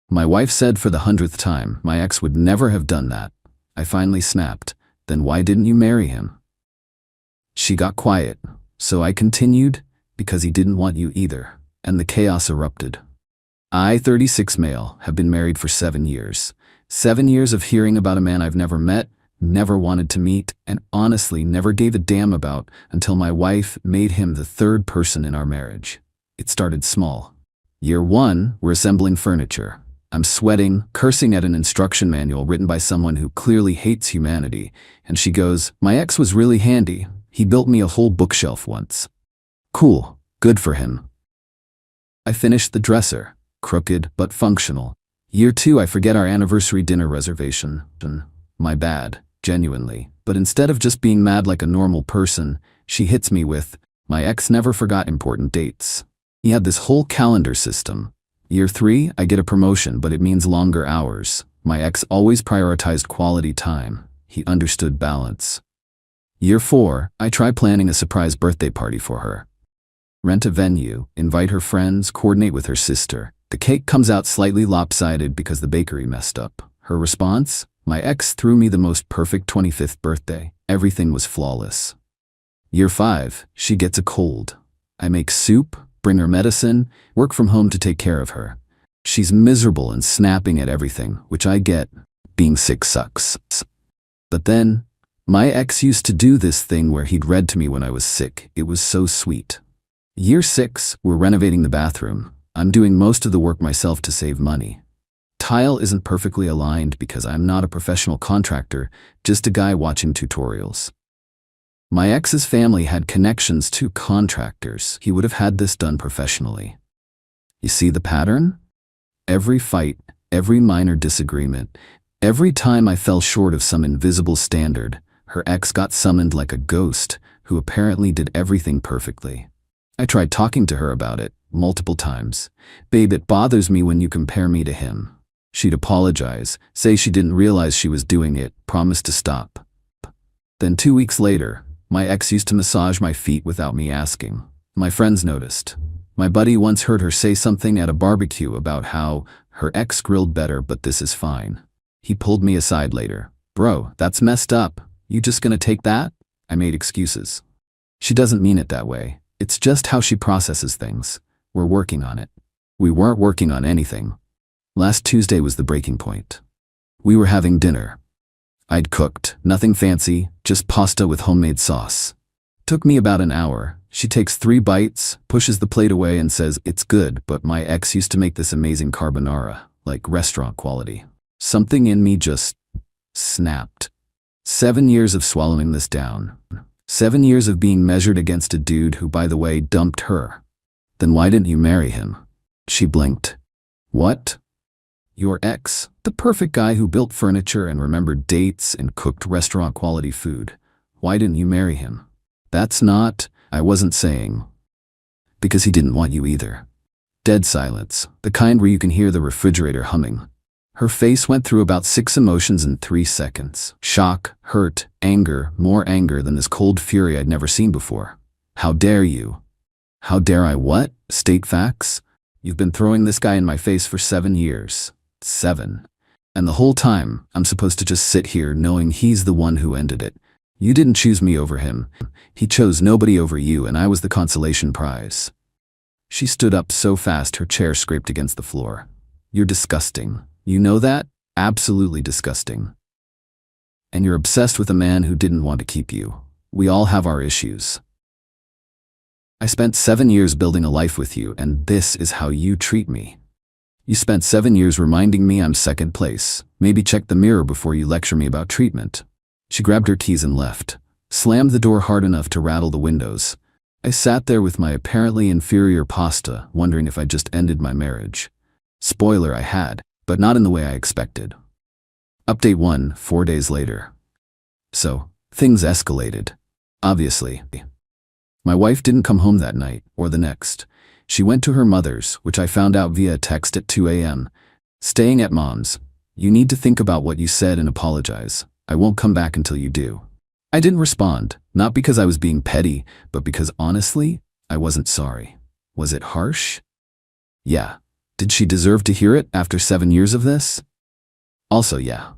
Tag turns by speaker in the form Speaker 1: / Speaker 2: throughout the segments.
Speaker 1: My wife said for the 100th time my ex would never have done that. I finally snapped. Then why didn't you marry him? She got quiet, so I continued, because he didn't want you either, and the chaos erupted. I, 36 male, have been married for 7 years. 7 years of hearing about a man I've never met, never wanted to meet, and honestly never gave a damn about until my wife made him the third person in our marriage. It started small. Year 1, we're assembling furniture. I'm sweating, cursing at an instruction manual written by someone who clearly hates humanity, and she goes, "My ex was really handy. He built me a whole bookshelf once." Cool, good for him. I finished the dresser, crooked but functional. Year 2, I forget our anniversary dinner reservation. My bad, genuinely. But instead of just being mad like a normal person, she hits me with, "My ex never forgot important dates." He had this whole calendar system. Year 3, I get a promotion, but it means longer hours. My ex always prioritized quality time. He understood balance. Year 4, I try planning a surprise birthday party for her. Rent a venue, invite her friends, coordinate with her sister. The cake comes out slightly lopsided because the bakery messed up. Her response? My ex threw me the most perfect 25th birthday. Everything was flawless. Year 5, she gets a cold. I make soup, bring her medicine, work from home to take care of her. She's miserable and snapping at everything, which I get. Being sick sucks. But then, my ex used to do this thing where he'd read to me when I was sick. It was so sweet. Year 6, we're renovating the bathroom. I'm doing most of the work myself to save money. Tile isn't perfectly aligned because I'm not a professional contractor, just a guy watching tutorials. My ex's family had connections to contractors. He would have had this done professionally. You see the pattern? Every fight, every minor disagreement, every time I fell short of some invisible standard, her ex got summoned like a ghost who apparently did everything perfectly. I tried talking to her about it multiple times. "Babe, it bothers me when you compare me to him." She'd apologize, say she didn't realize she was doing it, promise to stop. Then 2 weeks later, my ex used to massage my feet without me asking. My friends noticed. My buddy once heard her say something at a barbecue about how her ex grilled better, but this is fine. He pulled me aside later. "Bro, that's messed up. You just gonna take that?" I made excuses. She doesn't mean it that way. It's just how she processes things. We're working on it. We weren't working on anything. Last Tuesday was the breaking point. We were having dinner. I'd cooked, nothing fancy, just pasta with homemade sauce. Took me about an hour. She takes 3 bites, pushes the plate away and says, "It's good, but my ex used to make this amazing carbonara, like restaurant quality." Something in me just snapped. 7 years of swallowing this down. 7 years of being measured against a dude who, by the way, dumped her. "Then why didn't you marry him?" She blinked. "What? Your ex, the perfect guy who built furniture and remembered dates and cooked restaurant-quality food. Why didn't you marry him?" "That's not," I wasn't saying. "Because he didn't want you either." Dead silence, the kind where you can hear the refrigerator humming. Her face went through about 6 emotions in 3 seconds. Shock, hurt, anger, more anger than this cold fury I'd never seen before. "How dare you?" "How dare I what? State facts? You've been throwing this guy in my face for 7 years. 7. And the whole time, I'm supposed to just sit here knowing he's the one who ended it. You didn't choose me over him. He chose nobody over you, and I was the consolation prize." She stood up so fast her chair scraped against the floor. "You're disgusting. You know that? Absolutely disgusting. And you're obsessed with a man who didn't want to keep you. We all have our issues. I spent 7 years building a life with you, and this is how you treat me. You spent 7 years reminding me I'm second place. Maybe check the mirror before you lecture me about treatment." She grabbed her keys and left, slammed the door hard enough to rattle the windows. I sat there with my apparently inferior pasta, wondering if I just ended my marriage. Spoiler, I had. But not in the way I expected. Update 1, 4 days later. So, things escalated. Obviously. My wife didn't come home that night, or the next. She went to her mother's, which I found out via text at 2 a.m. "Staying at Mom's. You need to think about what you said and apologize. I won't come back until you do." I didn't respond, not because I was being petty, but because honestly, I wasn't sorry. Was it harsh? Yeah. Did she deserve to hear it after 7 years of this? Also, yeah.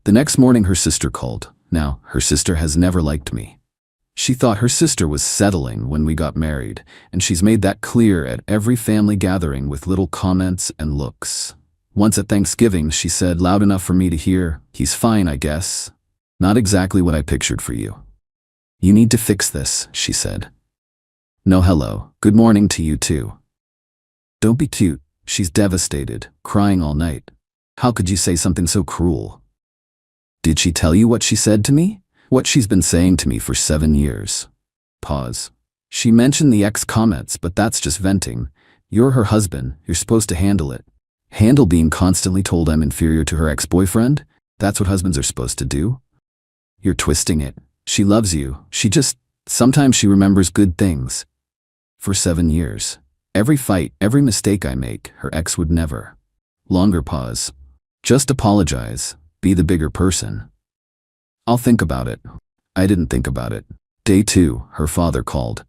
Speaker 1: The next morning her sister called. Now, her sister has never liked me. She thought her sister was settling when we got married, and she's made that clear at every family gathering with little comments and looks. Once at Thanksgiving, she said loud enough for me to hear, "He's fine, I guess. Not exactly what I pictured for you. You need to fix this," she said. No hello, good morning to you too. Don't be cute. She's devastated, crying all night. How could you say something so cruel? Did she tell you what she said to me? What she's been saying to me for 7 years. Pause. She mentioned the ex comments, but that's just venting. You're her husband, you're supposed to handle it. Handle being constantly told I'm inferior to her ex-boyfriend? That's what husbands are supposed to do? You're twisting it. She loves you. Sometimes she remembers good things. For 7 years. Every fight, every mistake I make, her ex would never. Longer pause. Just apologize. Be the bigger person. I'll think about it. I didn't think about it. Day 2, her father called.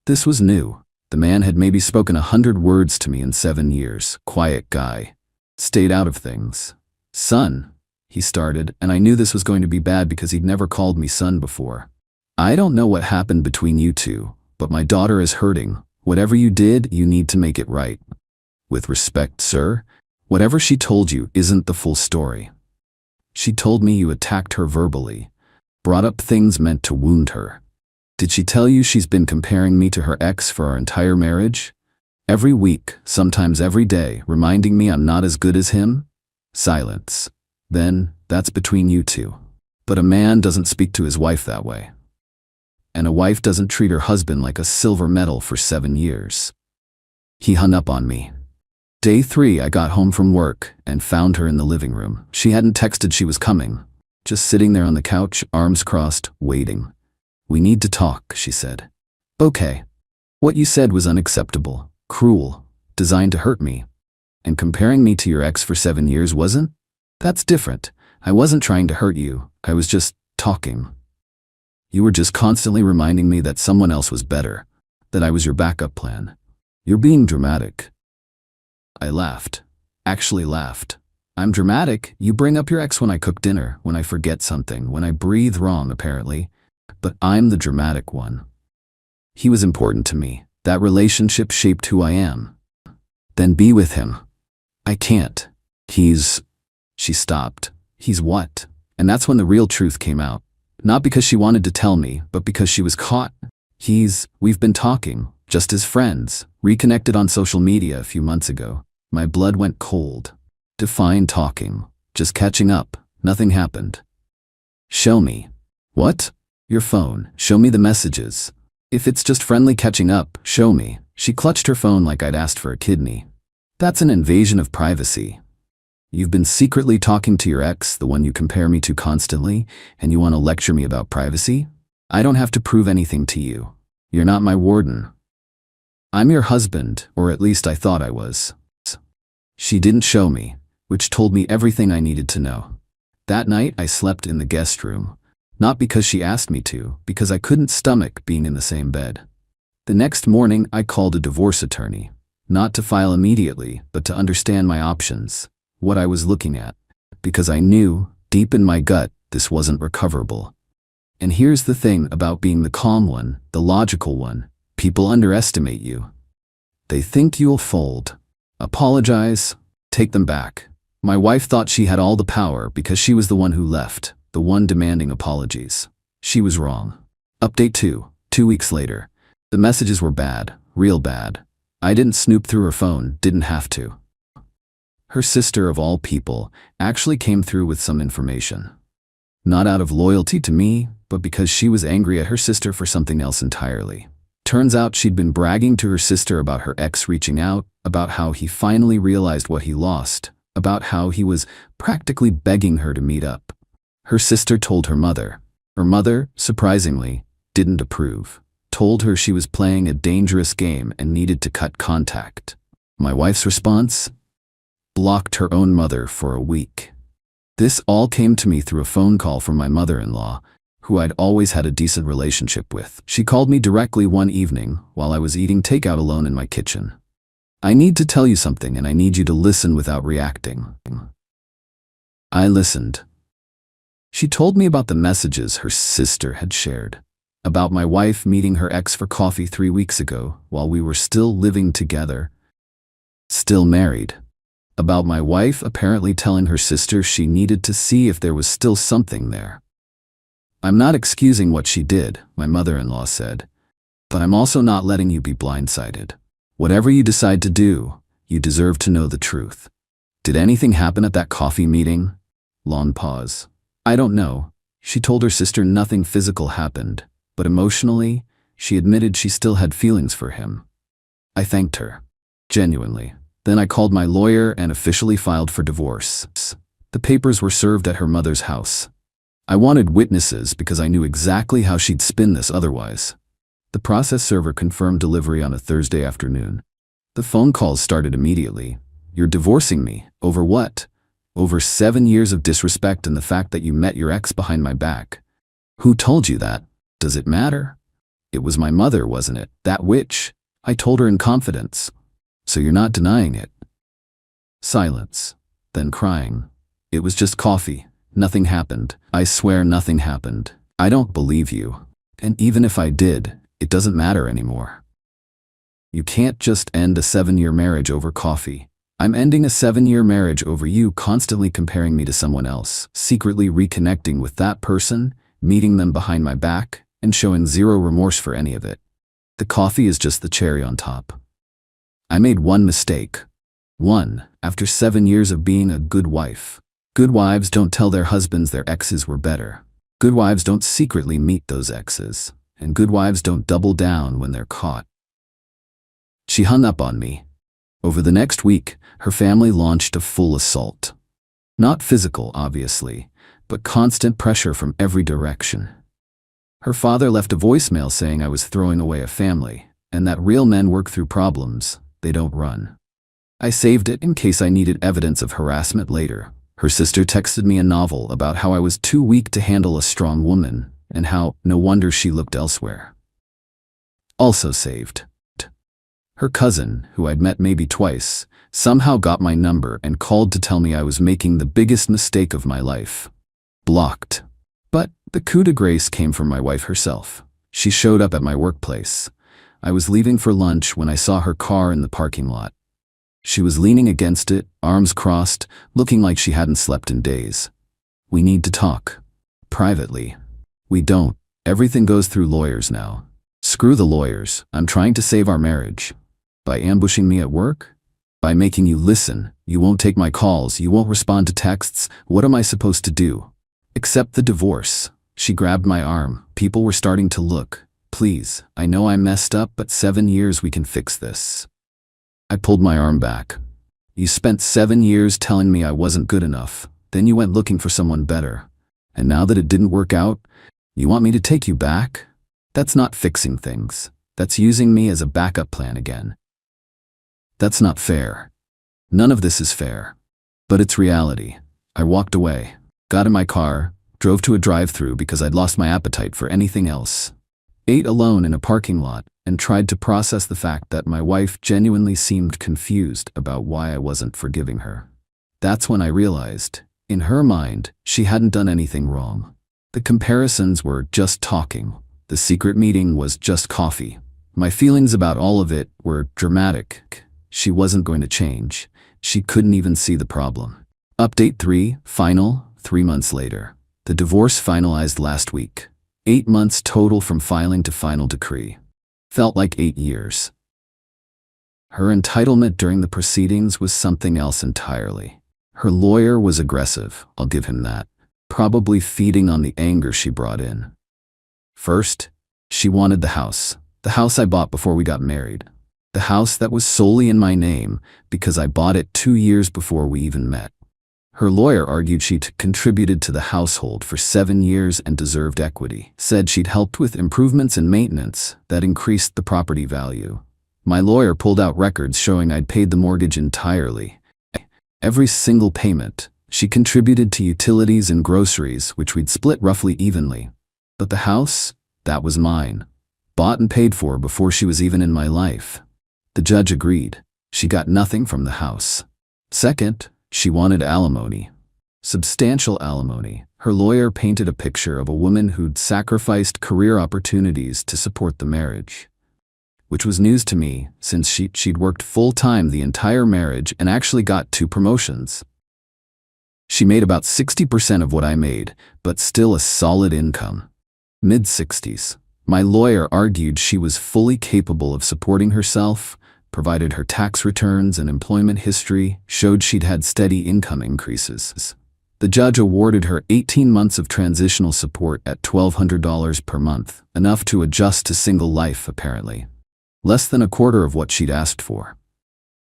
Speaker 1: This was new. The man had maybe spoken 100 words to me in 7 years. Quiet guy. Stayed out of things. Son, he started, and I knew this was going to be bad because he'd never called me son before. I don't know what happened between you two, but my daughter is hurting. Whatever you did, you need to make it right. With respect, sir, whatever she told you isn't the full story. She told me you attacked her verbally, brought up things meant to wound her. Did she tell you she's been comparing me to her ex for our entire marriage? Every week, sometimes every day, reminding me I'm not as good as him? Silence. Then, that's between you two. But a man doesn't speak to his wife that way. And a wife doesn't treat her husband like a silver medal for 7 years. He hung up on me. Day 3, I got home from work and found her in the living room. She hadn't texted she was coming. Just sitting there on the couch, arms crossed, waiting. We need to talk, she said. Okay. What you said was unacceptable, cruel, designed to hurt me. And comparing me to your ex for 7 years wasn't? That's different. I wasn't trying to hurt you. I was just talking. You were just constantly reminding me that someone else was better, that I was your backup plan. You're being dramatic. I laughed. Actually laughed. I'm dramatic. You bring up your ex when I cook dinner, when I forget something, when I breathe wrong, apparently. But I'm the dramatic one. He was important to me. That relationship shaped who I am. Then be with him. I can't. She stopped. He's what? And that's when the real truth came out. Not because she wanted to tell me, but because she was caught. We've been talking, just as friends, reconnected on social media a few months ago. My blood went cold. Define talking. Just catching up. Nothing happened. Show me. What? Your phone. Show me the messages. If it's just friendly catching up, show me. She clutched her phone like I'd asked for a kidney. That's an invasion of privacy. You've been secretly talking to your ex, the one you compare me to constantly, and you want to lecture me about privacy? I don't have to prove anything to you. You're not my warden. I'm your husband, or at least I thought I was. She didn't show me, which told me everything I needed to know. That night I slept in the guest room. Not because she asked me to, because I couldn't stomach being in the same bed. The next morning I called a divorce attorney. Not to file immediately, but to understand my options. What I was looking at. Because I knew, deep in my gut, this wasn't recoverable. And here's the thing about being the calm one, the logical one. People underestimate you. They think you'll fold. Apologize. Take them back. My wife thought she had all the power because she was the one who left, the one demanding apologies. She was wrong. Update 2. 2 weeks later. The messages were bad, real bad. I didn't snoop through her phone, didn't have to. Her sister, of all people, actually came through with some information. Not out of loyalty to me, but because she was angry at her sister for something else entirely. Turns out she'd been bragging to her sister about her ex reaching out, about how he finally realized what he lost, about how he was practically begging her to meet up. Her sister told her mother. Her mother, surprisingly, didn't approve. Told her she was playing a dangerous game and needed to cut contact. My wife's response? Blocked her own mother for a week. This all came to me through a phone call from my mother-in-law, who I'd always had a decent relationship with. She called me directly one evening while I was eating takeout alone in my kitchen. I need to tell you something and I need you to listen without reacting. I listened. She told me about the messages her sister had shared, about my wife meeting her ex for coffee 3 weeks ago while we were still living together, still married, about my wife apparently telling her sister she needed to see if there was still something there. I'm not excusing what she did, my mother-in-law said, but I'm also not letting you be blindsided. Whatever you decide to do, you deserve to know the truth. Did anything happen at that coffee meeting? Long pause. I don't know. She told her sister nothing physical happened, but emotionally, she admitted she still had feelings for him. I thanked her. Genuinely. Then I called my lawyer and officially filed for divorce. The papers were served at her mother's house. I wanted witnesses because I knew exactly how she'd spin this otherwise. The process server confirmed delivery on a Thursday afternoon. The phone calls started immediately. You're divorcing me. Over what? Over 7 years of disrespect and the fact that you met your ex behind my back. Who told you that? Does it matter? It was my mother, wasn't it? That witch. I told her in confidence. So you're not denying it. Silence. Then crying. It was just coffee. Nothing happened. I swear nothing happened. I don't believe you. And even if I did, it doesn't matter anymore. You can't just end a 7-year marriage over coffee. I'm ending a 7-year marriage over you constantly comparing me to someone else, secretly reconnecting with that person, meeting them behind my back, and showing zero remorse for any of it. The coffee is just the cherry on top. I made one mistake. One, after 7 years of being a good wife. Good wives don't tell their husbands their exes were better. Good wives don't secretly meet those exes. And good wives don't double down when they're caught. She hung up on me. Over the next week, her family launched a full assault. Not physical, obviously, but constant pressure from every direction. Her father left a voicemail saying I was throwing away a family, and that real men work through problems, they don't run. I saved it in case I needed evidence of harassment later. Her sister texted me a novel about how I was too weak to handle a strong woman, and how no wonder she looked elsewhere. Also saved. Her cousin, who I'd met maybe twice, somehow got my number and called to tell me I was making the biggest mistake of my life. Blocked. But the coup de grace came from my wife herself. She showed up at my workplace. I was leaving for lunch when I saw her car in the parking lot. She was leaning against it, arms crossed, looking like she hadn't slept in days. We need to talk. Privately. We don't. Everything goes through lawyers now. Screw the lawyers. I'm trying to save our marriage. By ambushing me at work? By making you listen. You won't take my calls. You won't respond to texts. What am I supposed to do? Accept the divorce. She grabbed my arm. People were starting to look. Please, I know I messed up, but 7 years we can fix this. I pulled my arm back. You spent 7 years telling me I wasn't good enough. Then you went looking for someone better. And now that it didn't work out, you want me to take you back? That's not fixing things. That's using me as a backup plan again. That's not fair. None of this is fair. But it's reality. I walked away, got in my car, drove to a drive-thru because I'd lost my appetite for anything else, ate alone in a parking lot, and tried to process the fact that my wife genuinely seemed confused about why I wasn't forgiving her. That's when I realized, in her mind, she hadn't done anything wrong. The comparisons were just talking. The secret meeting was just coffee. My feelings about all of it were dramatic. She wasn't going to change. She couldn't even see the problem. Update 3, final, 3 months later. The divorce finalized last week. 8 months total from filing to final decree. Felt like 8 years. Her entitlement during the proceedings was something else entirely. Her lawyer was aggressive, I'll give him that, probably feeding on the anger she brought in. First, she wanted the house I bought before we got married. The house that was solely in my name because I bought it 2 years before we even met. Her lawyer argued she'd contributed to the household for 7 years and deserved equity, said she'd helped with improvements and maintenance that increased the property value. My lawyer pulled out records showing I'd paid the mortgage entirely. Every single payment. She contributed to utilities and groceries, which we'd split roughly evenly. But the house, that was mine. Bought and paid for before she was even in my life. The judge agreed. She got nothing from the house. Second, she wanted alimony. Substantial alimony. Her lawyer painted a picture of a woman who'd sacrificed career opportunities to support the marriage, which was news to me since she'd worked full-time the entire marriage and actually got 2 promotions. She made about 60% of what I made, but still a solid income. Mid-60s. My lawyer argued she was fully capable of supporting herself, provided her tax returns and employment history showed she'd had steady income increases. The judge awarded her 18 months of transitional support at $1,200 per month, enough to adjust to single life apparently. Less than a quarter of what she'd asked for.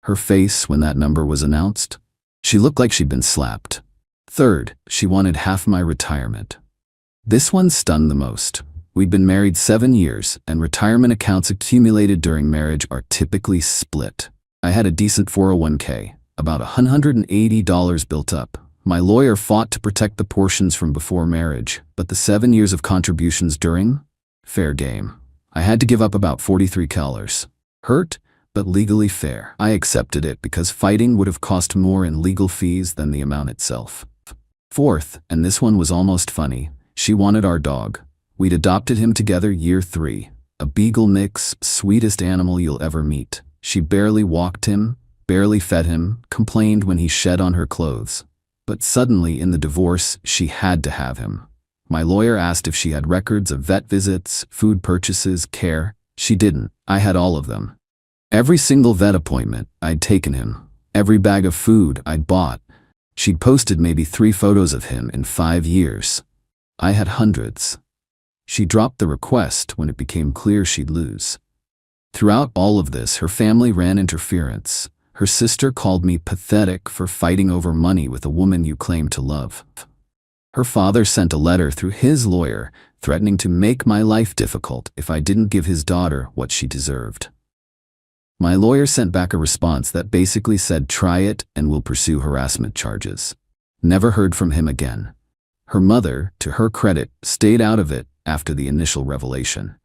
Speaker 1: Her face when that number was announced? She looked like she'd been slapped. Third, she wanted half my retirement. This one stunned the most. We'd been married 7 years, and retirement accounts accumulated during marriage are typically split. I had a decent 401k, about $180 built up. My lawyer fought to protect the portions from before marriage, but the 7 years of contributions during? Fair game. I had to give up about $43. Hurt, but legally fair. I accepted it because fighting would have cost more in legal fees than the amount itself. Fourth, and this one was almost funny, she wanted our dog. We'd adopted him together year 3. A beagle mix, sweetest animal you'll ever meet. She barely walked him, barely fed him, complained when he shed on her clothes. But suddenly in the divorce, she had to have him. My lawyer asked if she had records of vet visits, food purchases, care. She didn't. I had all of them. Every single vet appointment, I'd taken him. Every bag of food I'd bought. She'd posted maybe 3 photos of him in 5 years. I had hundreds. She dropped the request when it became clear she'd lose. Throughout all of this, her family ran interference. Her sister called me pathetic for fighting over money with a woman you claim to love. Her father sent a letter through his lawyer threatening to make my life difficult if I didn't give his daughter what she deserved. My lawyer sent back a response that basically said try it and we'll pursue harassment charges. Never heard from him again. Her mother, to her credit, stayed out of it after the initial revelation.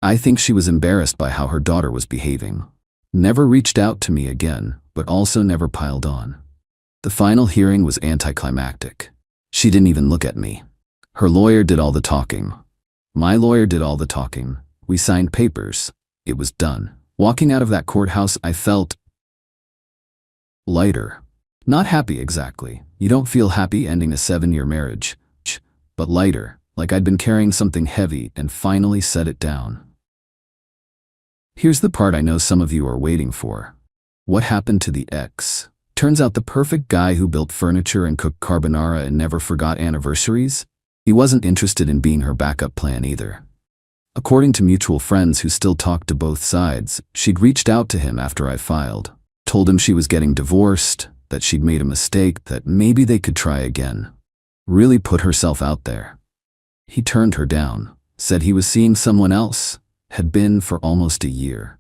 Speaker 1: I think she was embarrassed by how her daughter was behaving. Never reached out to me again, but also never piled on. The final hearing was anticlimactic. She didn't even look at me. Her lawyer did all the talking. My lawyer did all the talking. We signed papers. It was done. Walking out of that courthouse, I felt lighter. Not happy exactly. You don't feel happy ending a 7-year marriage. But lighter, like I'd been carrying something heavy and finally set it down. Here's the part I know some of you are waiting for. What happened to the ex? Turns out the perfect guy who built furniture and cooked carbonara and never forgot anniversaries? He wasn't interested in being her backup plan either. According to mutual friends who still talked to both sides, she'd reached out to him after I filed, told him she was getting divorced, that she'd made a mistake, that maybe they could try again. Really put herself out there. He turned her down, said he was seeing someone else, had been for almost a year.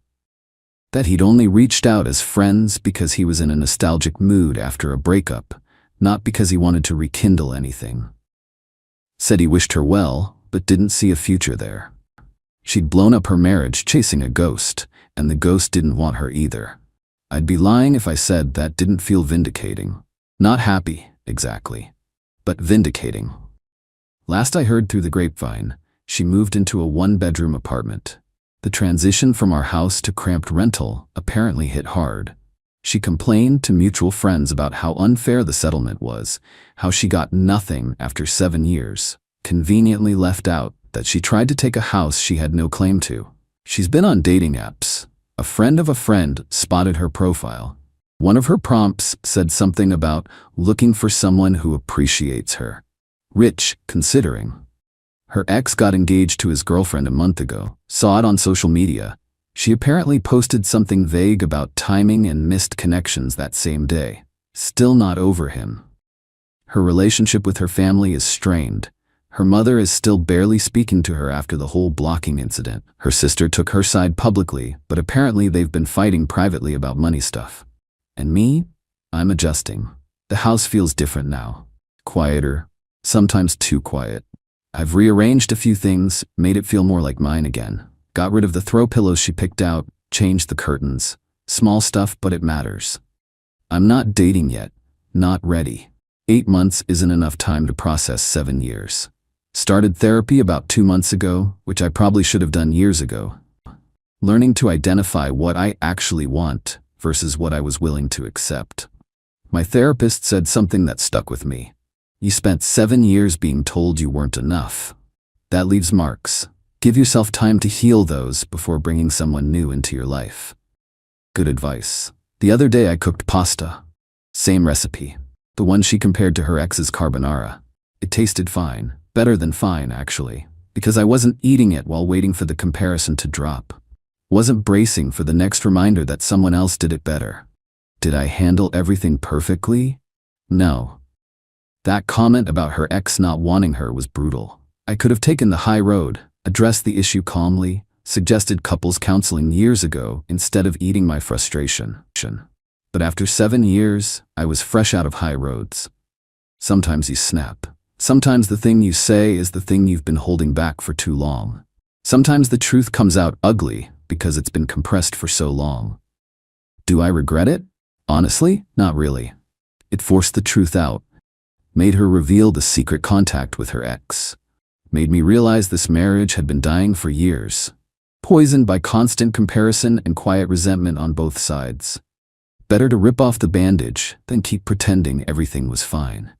Speaker 1: That he'd only reached out as friends because he was in a nostalgic mood after a breakup, not because he wanted to rekindle anything. Said he wished her well, but didn't see a future there. She'd blown up her marriage chasing a ghost, and the ghost didn't want her either. I'd be lying if I said that didn't feel vindicating. Not happy, exactly, but vindicating. Last I heard through the grapevine, she moved into a 1-bedroom apartment. The transition from our house to cramped rental apparently hit hard. She complained to mutual friends about how unfair the settlement was, how she got nothing after 7 years, conveniently left out that she tried to take a house she had no claim to. She's been on dating apps. A friend of a friend spotted her profile. One of her prompts said something about looking for someone who appreciates her. Rich, considering. Her ex got engaged to his girlfriend a month ago, saw it on social media. She apparently posted something vague about timing and missed connections that same day. Still not over him. Her relationship with her family is strained. Her mother is still barely speaking to her after the whole blocking incident. Her sister took her side publicly, but apparently they've been fighting privately about money stuff. And me? I'm adjusting. The house feels different now. Quieter. Sometimes too quiet. I've rearranged a few things, made it feel more like mine again. Got rid of the throw pillows she picked out, changed the curtains. Small stuff, but it matters. I'm not dating yet. Not ready. 8 months isn't enough time to process 7 years. Started therapy about 2 months ago, which I probably should have done years ago. Learning to identify what I actually want versus what I was willing to accept. My therapist said something that stuck with me. You spent 7 years being told you weren't enough. That leaves marks. Give yourself time to heal those before bringing someone new into your life. Good advice. The other day I cooked pasta. Same recipe. The one she compared to her ex's carbonara. It tasted fine. Better than fine, actually. Because I wasn't eating it while waiting for the comparison to drop. Wasn't bracing for the next reminder that someone else did it better. Did I handle everything perfectly? No. That comment about her ex not wanting her was brutal. I could have taken the high road, addressed the issue calmly, suggested couples counseling years ago instead of eating my frustration. But after 7 years, I was fresh out of high roads. Sometimes you snap. Sometimes the thing you say is the thing you've been holding back for too long. Sometimes the truth comes out ugly because it's been compressed for so long. Do I regret it? Honestly, not really. It forced the truth out. Made her reveal the secret contact with her ex. Made me realize this marriage had been dying for years. Poisoned by constant comparison and quiet resentment on both sides. Better to rip off the bandage than keep pretending everything was fine.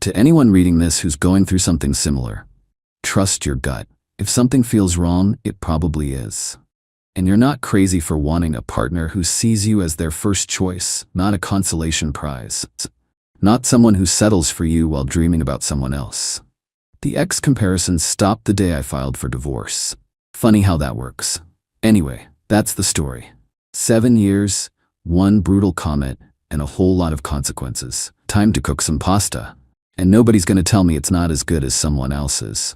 Speaker 1: To anyone reading this who's going through something similar, trust your gut. If something feels wrong, it probably is. And you're not crazy for wanting a partner who sees you as their first choice, not a consolation prize. Not someone who settles for you while dreaming about someone else. The ex comparison stopped the day I filed for divorce. Funny how that works. Anyway, that's the story. 7 years, one brutal comment, and a whole lot of consequences. Time to cook some pasta. And nobody's gonna tell me it's not as good as someone else's.